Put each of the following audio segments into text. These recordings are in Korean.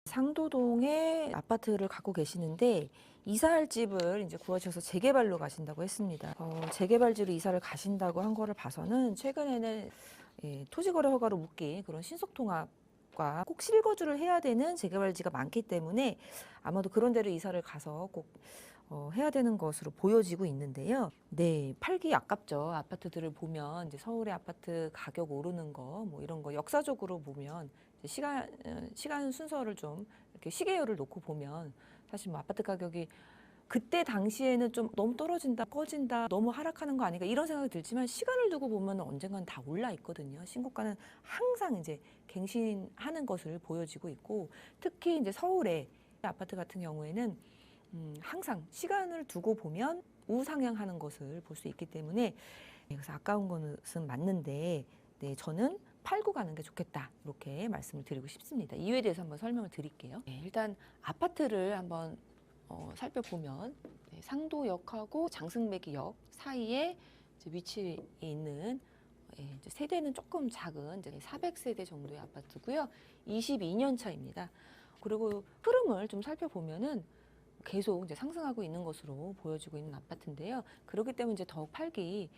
상도동에 아파트를 갖고 계시는데 이사할 집을 이제 구하셔서 재개발로 가신다고 했습니다. 재개발지로 이사를 가신다고 한 거를 봐서는 최근에는 토지거래 허가로 묶인 그런 신속통합과 꼭 실거주를 해야 되는 재개발지가 많기 때문에 아마도 그런 데로 이사를 가서 꼭 해야 되는 것으로 보여지고 있는데요. 네, 팔기 아깝죠. 아파트들을 보면 이제 서울의 아파트 가격 오르는 거, 뭐 이런 거 역사적으로 보면 시간 순서를 좀 이렇게 시계열을 놓고 보면 사실 뭐 아파트 가격이 그때 당시에는 좀 너무 떨어진다, 꺼진다, 너무 하락하는 거 아닌가 이런 생각이 들지만 시간을 두고 보면 언젠간 다 올라 있거든요. 신고가는 항상 이제 갱신하는 것을 보여지고 있고 특히 이제 서울의 아파트 같은 경우에는 항상 시간을 두고 보면 우상향하는 것을 볼 수 있기 때문에 그래서 아까운 것은 맞는데 네, 저는 팔고 가는 게 좋겠다 이렇게 말씀을 드리고 싶습니다. 이유에 대해서 한번 설명을 드릴게요. 네, 일단 아파트를 한번 살펴보면 네, 상도역하고 장승매기역 사이에 이제 위치해 있는 이제 세대는 조금 작은 이제 400세대 정도의 아파트고요. 22년 차입니다. 그리고 흐름을 좀 살펴보면은 계속 이제 상승하고 있는 것으로 보여지고 있는 아파트인데요. 그렇기 때문에 이제 더욱 팔기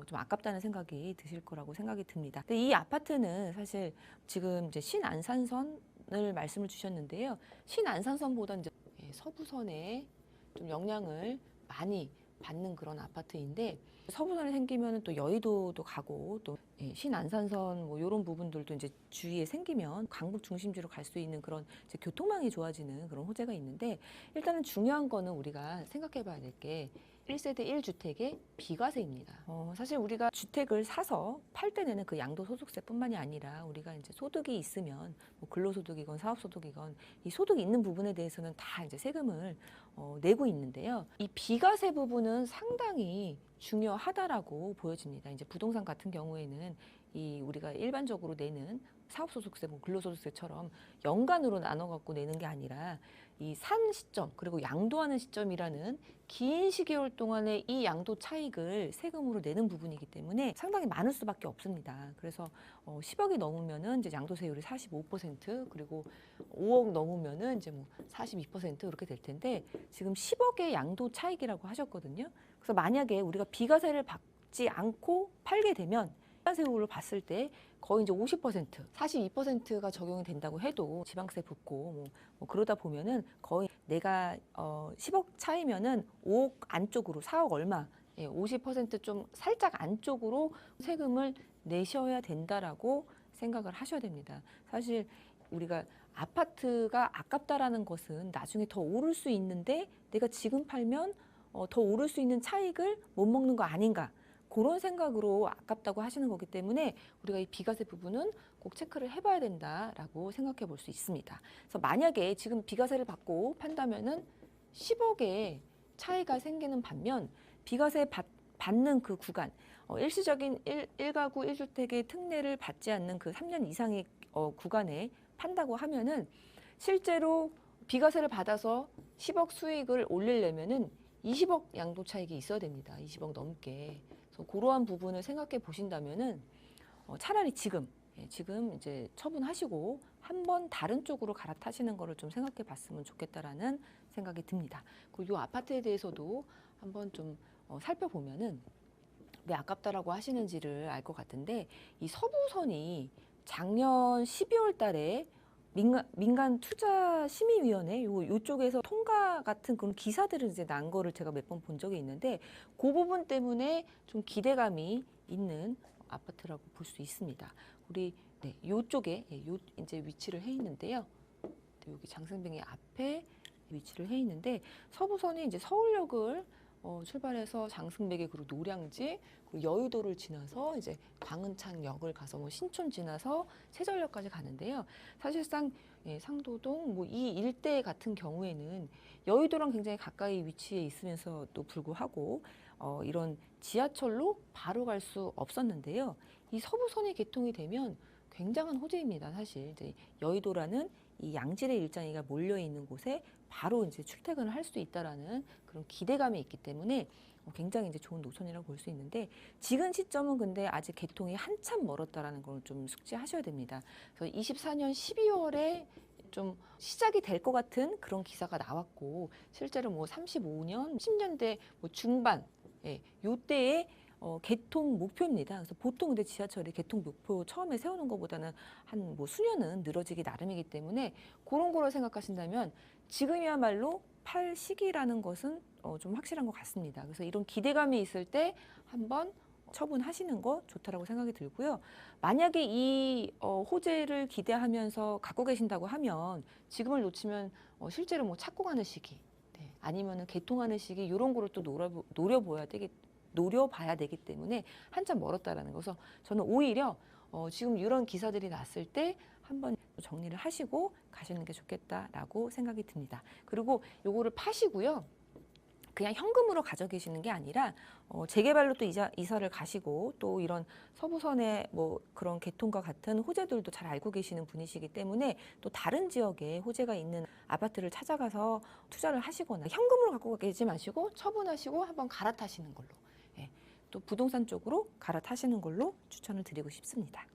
좀 아깝다는 생각이 드실 거라고 생각이 듭니다. 근데 이 아파트는 사실 지금 이제 신안산선을 말씀을 주셨는데요. 신안산선보다 이제 서부선에 좀 영향을 많이 받는 그런 아파트인데 서부선이 생기면 또 여의도도 가고 또 신안산선 뭐 이런 부분들도 이제 주위에 생기면 강북 중심지로 갈 수 있는 그런 이제 교통망이 좋아지는 그런 호재가 있는데 일단은 중요한 거는 우리가 생각해 봐야 될 게 1세대 1주택의 비과세입니다. 사실 우리가 주택을 사서 팔 때 내는 그 양도소득세뿐만이 아니라 우리가 이제 소득이 있으면 뭐 근로소득이건 사업소득이건 이 소득이 있는 부분에 대해서는 다 이제 세금을 내고 있는데요. 이 비과세 부분은 상당히 중요하다라고 보여집니다. 이제 부동산 같은 경우에는 이 우리가 일반적으로 내는 사업소득세, 뭐 근로소득세처럼 연간으로 나눠 갖고 내는 게 아니라 이 산 시점 그리고 양도하는 시점이라는 긴 시기월 동안의 이 양도 차익을 세금으로 내는 부분이기 때문에 상당히 많을 수밖에 없습니다. 그래서 10억이 넘으면은 이제 양도세율이 45% 그리고 5억 넘으면은 이제 뭐 42% 이렇게 될 텐데 지금 10억의 양도 차익이라고 하셨거든요. 그래서 만약에 우리가 비과세를 받지 않고 팔게 되면 세율을 봤을 때 거의 이제 50%, 42%가 적용이 된다고 해도 지방세 붙고 뭐 그러다 보면은 거의 내가 10억 차이면은 5억 안쪽으로 4억 얼마, 50%좀 살짝 안쪽으로 세금을 내셔야 된다라고 생각을 하셔야 됩니다. 사실 우리가 아파트가 아깝다라는 것은 나중에 더 오를 수 있는데 내가 지금 팔면 더 오를 수 있는 차익을 못 먹는 거 아닌가. 그런 생각으로 아깝다고 하시는 거기 때문에 우리가 이 비과세 부분은 꼭 체크를 해봐야 된다라고 생각해 볼 수 있습니다. 그래서 만약에 지금 비과세를 받고 판다면은 10억의 차이가 생기는 반면 비과세 받는 그 구간, 일시적인 1가구 1주택의 특례를 받지 않는 그 3년 이상의 구간에 판다고 하면은 실제로 비과세를 받아서 10억 수익을 올리려면은 20억 양도 차익이 있어야 됩니다. 20억 넘게. 그래서 그러한 부분을 생각해 보신다면은 차라리 지금 이제 처분하시고 한번 다른 쪽으로 갈아타시는 거를 좀 생각해 봤으면 좋겠다라는 생각이 듭니다. 그리고 이 아파트에 대해서도 한번 좀 살펴보면은 왜 아깝다라고 하시는지를 알 것 같은데 이 서부선이 작년 12월 달에 민간 투자 심의위원회 요쪽에서 통과 같은 그런 기사들을 이제 난 거를 제가 몇 번 본 적이 있는데 그 부분 때문에 좀 기대감이 있는 아파트라고 볼 수 있습니다. 우리 요쪽에 이제 위치를 해 있는데요. 여기 장승병의 앞에 위치를 해 있는데 서부선이 이제 서울역을 출발해서 장승매개 그리고 노량지 그리고 여의도를 지나서 이제 광은창역을 가서 뭐 신촌 지나서 세전역까지 가는데요. 사실상 상도동 뭐 이 일대 같은 경우에는 여의도랑 굉장히 가까이 위치해 있으면서도 불구하고 이런 지하철로 바로 갈 수 없었는데요. 이 서부선이 개통이 되면 굉장한 호재입니다. 사실 이제 여의도라는 이 양질의 일자리가 몰려 있는 곳에 바로 이제 출퇴근을 할 수 있다라는 그런 기대감이 있기 때문에 굉장히 이제 좋은 노선이라고 볼 수 있는데 지금 시점은 근데 아직 개통이 한참 멀었다라는 걸 좀 숙지하셔야 됩니다. 그래서 24년 12월에 좀 시작이 될 것 같은 그런 기사가 나왔고 실제로 뭐 35년, 10년대 뭐 중반 요때에 개통 목표입니다. 그래서 보통 근데 지하철이 개통 목표 처음에 세우는 것보다는 한 뭐 수년은 늘어지기 나름이기 때문에 그런 거로 생각하신다면 지금이야말로 팔 시기라는 것은 좀 확실한 것 같습니다. 그래서 이런 기대감이 있을 때 한번 처분하시는 거 좋다라고 생각이 들고요. 만약에 이 호재를 기대하면서 갖고 계신다고 하면 지금을 놓치면 실제로 뭐 찾고 가는 시기, 아니면은 개통하는 시기 이런 거를 또 노려봐야 되기 때문에 한참 멀었다라는 거서 저는 오히려 지금 이런 기사들이 났을 때 한번 정리를 하시고 가시는 게 좋겠다라고 생각이 듭니다. 그리고 요거를 파시고요. 그냥 현금으로 가져 계시는 게 아니라 재개발로 또 이사를 가시고 또 이런 서부선의 뭐 그런 개통과 같은 호재들도 잘 알고 계시는 분이시기 때문에 또 다른 지역에 호재가 있는 아파트를 찾아가서 투자를 하시거나 현금으로 갖고 가지 마시고 처분하시고 한번 갈아타시는 걸로 또 부동산 쪽으로 갈아타시는 걸로 추천을 드리고 싶습니다.